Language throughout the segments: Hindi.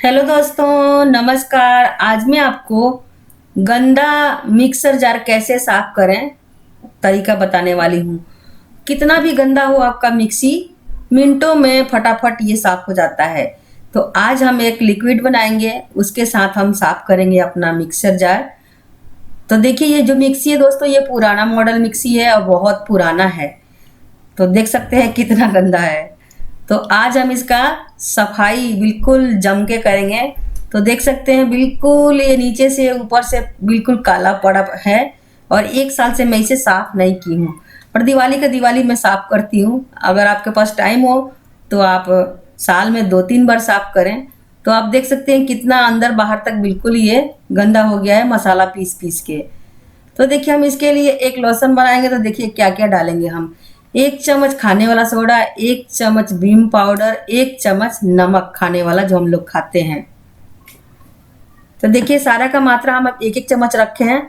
हेलो दोस्तों, नमस्कार। आज मैं आपको गंदा मिक्सर जार कैसे साफ करें तरीका बताने वाली हूँ। कितना भी गंदा हो आपका मिक्सी, मिनटों में फटाफट ये साफ हो जाता है। तो आज हम एक लिक्विड बनाएंगे, उसके साथ हम साफ करेंगे अपना मिक्सर जार। तो देखिए, ये जो मिक्सी है दोस्तों, ये पुराना मॉडल मिक्सी है और बहुत पुराना है। तो देख सकते हैं कितना गंदा है। तो आज हम इसका सफाई बिल्कुल जम के करेंगे। तो देख सकते हैं बिल्कुल ये नीचे से ऊपर से बिल्कुल काला पड़ा है और 1 साल से मैं इसे साफ नहीं की हूँ। पर दिवाली का दिवाली मैं साफ करती हूँ। अगर आपके पास टाइम हो तो आप साल में 2-3 बार साफ करें। तो आप देख सकते हैं कितना अंदर बाहर तक बिल्कुल ये गंदा हो गया है मसाला पीस पीस के। तो देखिए, हम इसके लिए एक लोशन बनाएंगे। तो देखिए क्या क्या डालेंगे हम। 1 चम्मच खाने वाला सोडा, 1 चम्मच भीम पाउडर, 1 चम्मच नमक खाने वाला जो हम लोग खाते हैं। तो देखिए सारा का मात्रा हम अब 1-1 चम्मच रखे हैं।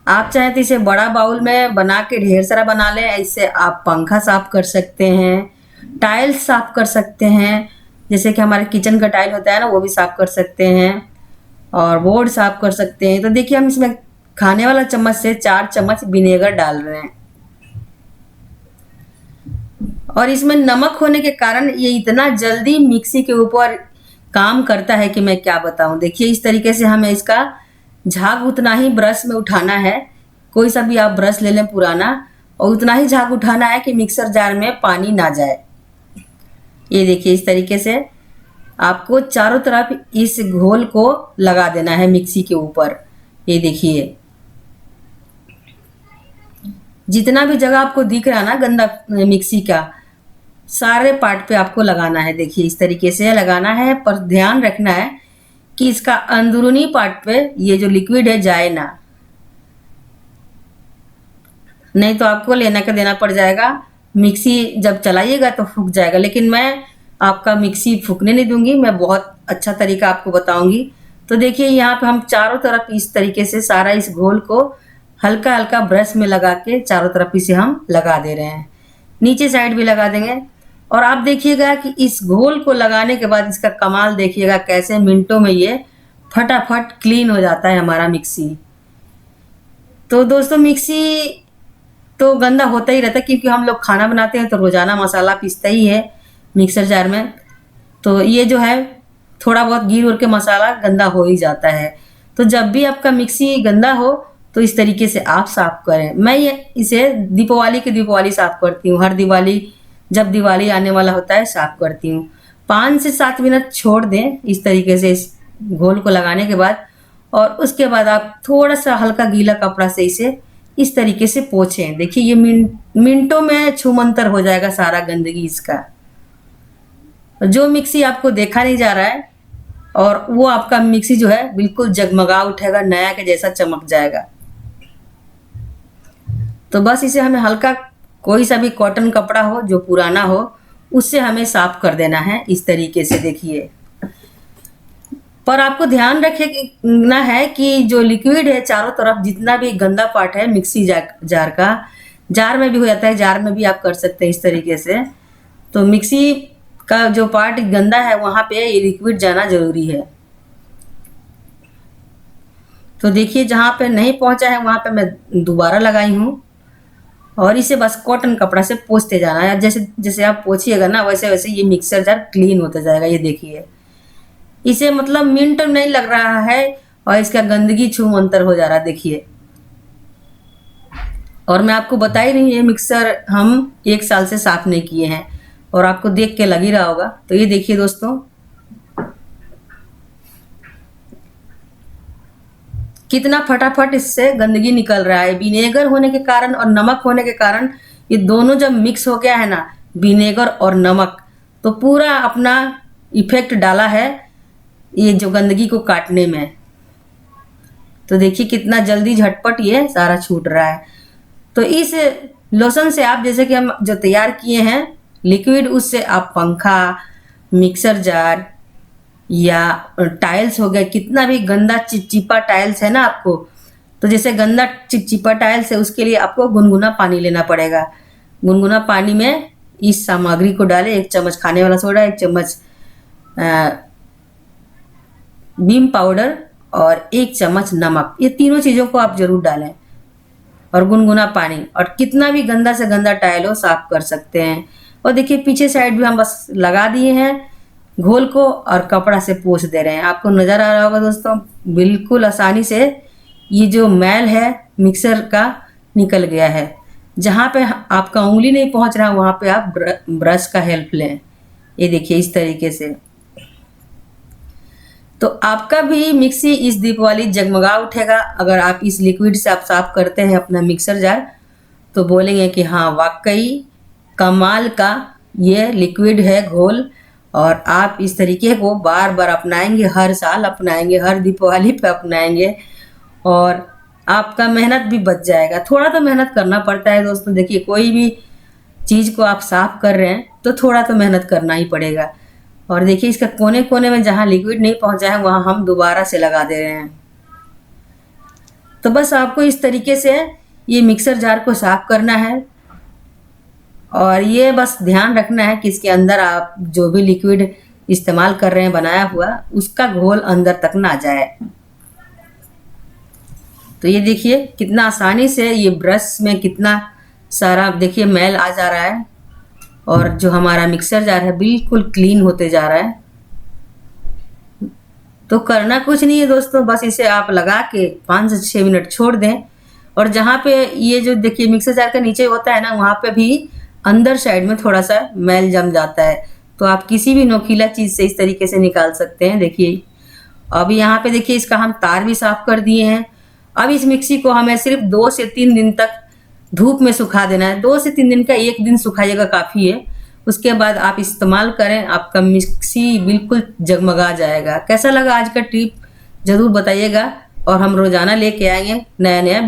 आप चाहें तो इसे बड़ा बाउल में बना के ढेर सारा बना लें। इससे आप पंखा साफ कर सकते हैं, टाइल्स साफ कर सकते हैं, जैसे कि हमारे किचन का टाइल होता है ना, वो भी साफ कर सकते हैं, और बोर्ड साफ कर सकते हैं। तो देखिए, हम इसमें खाने वाला चम्मच से 4 चम्मच विनेगर डाल रहे हैं। और इसमें नमक होने के कारण ये इतना जल्दी मिक्सी के ऊपर काम करता है कि मैं क्या बताऊं। देखिए इस तरीके से हमें इसका झाग उतना ही ब्रश में उठाना है। कोई सा भी आप ब्रश ले लें पुराना, और उतना ही झाग उठाना है कि मिक्सर जार में पानी ना जाए। ये देखिए इस तरीके से आपको चारों तरफ इस घोल को लगा देना है मिक्सी के ऊपर। ये देखिए जितना भी जगह आपको दिख रहा है ना गंदा मिक्सी का, सारे पार्ट पे आपको लगाना है। देखिए इस तरीके से लगाना है, पर ध्यान रखना है कि इसका अंदरूनी पार्ट पे ये जो लिक्विड है जाए ना, नहीं तो आपको लेना का देना पड़ जाएगा। मिक्सी जब चलाइएगा तो फूक जाएगा। लेकिन मैं आपका मिक्सी फूकने नहीं दूंगी, मैं बहुत अच्छा तरीका आपको बताऊंगी। तो देखिए यहाँ पे हम चारों तरफ इस तरीके से सारा इस घोल को हल्का हल्का ब्रश में लगा के चारों तरफ इसे हम लगा दे रहे हैं। नीचे साइड भी लगा देंगे। और आप देखिएगा कि इस घोल को लगाने के बाद इसका कमाल देखिएगा कैसे मिनटों में ये फटाफट क्लीन हो जाता है हमारा मिक्सी। तो दोस्तों मिक्सी तो गंदा होता ही रहता है, क्योंकि हम लोग खाना बनाते हैं तो रोजाना मसाला पीसता ही है मिक्सर जार में। तो ये जो है थोड़ा बहुत गिर उड़ के मसाला गंदा हो ही जाता है। तो जब भी आपका मिक्सी गंदा हो तो इस तरीके से आप साफ करें। मैं ये इसे दीपावली की दीपावली साफ करती हूँ। हर दिवाली जब दिवाली आने वाला होता है साफ करती हूँ। 5 से 7 मिनट छोड़ दें इस तरीके से इस घोल को लगाने के बाद, और उसके बाद आप थोड़ा सा हल्का गीला कपड़ा से इसे इस तरीके से पोंछें। देखिए ये मिनटों में छूमंतर हो जाएगा सारा गंदगी इसका। जो मिक्सी आपको देखा नहीं जा रहा है, और वो आपका मिक्सी जो है बिल्कुल जगमगा उठेगा, नया के जैसा चमक जाएगा। तो बस इसे हमें हल्का कोई सा भी कॉटन कपड़ा हो जो पुराना हो, उससे हमें साफ कर देना है इस तरीके से। देखिए, पर आपको ध्यान रखना है कि जो लिक्विड है चारों तरफ जितना भी गंदा पार्ट है मिक्सी जार का, जार में भी हो जाता है, जार में भी आप कर सकते हैं इस तरीके से। तो मिक्सी का जो पार्ट गंदा है वहां पे ये लिक्विड जाना जरूरी है। तो देखिए जहां पे नहीं पहुंचा है वहां पे मैं दोबारा लगाई हूँ, और इसे बस कॉटन कपड़ा से पोंछते जाना है। जैसे जैसे आप पोंछिएगा ना, वैसे वैसे ये मिक्सर जार क्लीन होता जाएगा। ये देखिए इसे मतलब मिनट नहीं लग रहा है और इसका गंदगी छूमंतर हो जा रहा है। देखिए, और मैं आपको बता ही रही, ये मिक्सर हम 1 साल से साफ नहीं किए हैं, और आपको देख के लग ही रहा होगा। तो ये देखिए दोस्तों कितना फटाफट इससे गंदगी निकल रहा है। विनेगर होने के कारण और नमक होने के कारण ये दोनों जब मिक्स हो गया है ना, विनेगर और नमक, तो पूरा अपना इफेक्ट डाला है ये जो गंदगी को काटने में। तो देखिए कितना जल्दी झटपट ये सारा छूट रहा है। तो इस लोशन से आप, जैसे कि हम जो तैयार किए हैं लिक्विड, उससे आप पंखा, मिक्सर जार या टाइल्स हो गए, कितना भी गंदा चिपचिपा टाइल्स है ना आपको, तो जैसे गंदा चिपचिपा टाइल्स है उसके लिए आपको गुनगुना पानी लेना पड़ेगा। गुनगुना पानी में इस सामग्री को डालें, 1 चम्मच खाने वाला सोडा, 1 चम्मच नीम पाउडर और 1 चम्मच नमक, ये तीनों चीज़ों को आप जरूर डालें, और गुनगुना पानी, और कितना भी गंदा से गंदा टाइल हो साफ कर सकते हैं। और देखिए पीछे साइड भी हम बस लगा दिए हैं घोल को और कपड़ा से पोंछ दे रहे हैं। आपको नज़र आ रहा होगा दोस्तों, बिल्कुल आसानी से ये जो मैल है मिक्सर का निकल गया है। जहाँ पे आपका उंगली नहीं पहुँच रहा वहाँ पे आप ब्रश का हेल्प लें। ये देखिए इस तरीके से। तो आपका भी मिक्सी इस दीपावली जगमगा उठेगा अगर आप इस लिक्विड से आप साफ करते हैं अपना मिक्सर जार, तो बोलेंगे कि हाँ वाकई कमाल का ये लिक्विड है घोल। और आप इस तरीके को बार बार अपनाएंगे, हर साल अपनाएंगे, हर दीपावली पे अपनाएंगे, और आपका मेहनत भी बच जाएगा। थोड़ा तो मेहनत करना पड़ता है दोस्तों, देखिए कोई भी चीज़ को आप साफ कर रहे हैं तो थोड़ा तो मेहनत करना ही पड़ेगा। और देखिए इसका कोने कोने में जहाँ लिक्विड नहीं पहुँचा है वहाँ हम दोबारा से लगा दे रहे हैं। तो बस आपको इस तरीके से ये मिक्सर जार को साफ करना है, और ये बस ध्यान रखना है कि इसके अंदर आप जो भी लिक्विड इस्तेमाल कर रहे हैं बनाया हुआ, उसका घोल अंदर तक ना जाए। तो ये देखिए कितना आसानी से ये ब्रश में कितना सारा देखिए मैल आ जा रहा है, और जो हमारा मिक्सर जार है बिल्कुल क्लीन होते जा रहा है। तो करना कुछ नहीं है दोस्तों, बस इसे आप लगा के 5 से 6 मिनट छोड़ दें। और जहाँ पे ये जो देखिए मिक्सर जार का नीचे होता है ना, वहाँ पे भी अंदर साइड में थोड़ा सा मैल जम जाता है, तो आप किसी भी नोकीला चीज़ से इस तरीके से निकाल सकते हैं। देखिए अब यहाँ पे देखिए इसका हम तार भी साफ कर दिए हैं। अब इस मिक्सी को हमें सिर्फ 2 से 3 दिन तक धूप में सुखा देना है। 2 से 3 दिन का 1 दिन सुखाइएगा काफ़ी है, उसके बाद आप इस्तेमाल करें, आपका मिक्सी बिल्कुल जगमगा जाएगा। कैसा लगा आज का टिप ज़रूर बताइएगा, और हम रोज़ाना लेके आएंगे नया नया।